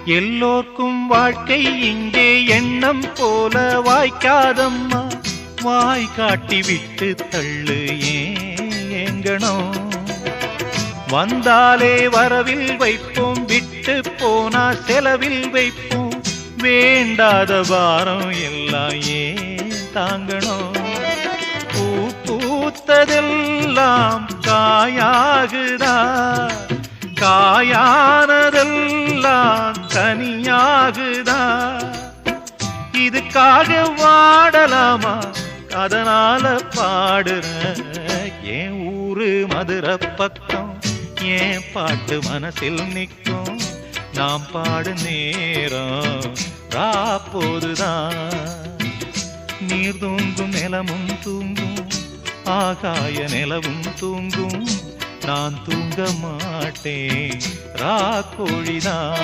எல்லோர்க்கும் வாழ்க்கை இங்கே எண்ணம் போல வாய்க்காதம்மா. வாய் காட்டி விட்டு தள்ளு ஏங்கணும். வந்தாலே வரவில் வைப்போம், விட்டு போனா செலவில் வைப்போம். வேண்டாத பாரம் எல்லாம் ஏன் தாங்கணும். பூ பூத்ததெல்லாம் காயாகுதா, காயானதெல்லாம் கனியாகுதா. இதுக்காக வாடலாமா, அதனால பாடுற. என் ஊரு மதுரை பக்கம், என் பாட்டு மனசில் நிற்கும். நாம் பாடு நேரம் ராப்போதுதான். நீர் தூங்கும் நிலமும் தூங்கும், ஆகாய நிலவும் தூங்கும். நான் தூங்க மாட்டேன், ராக்கோழிதான்.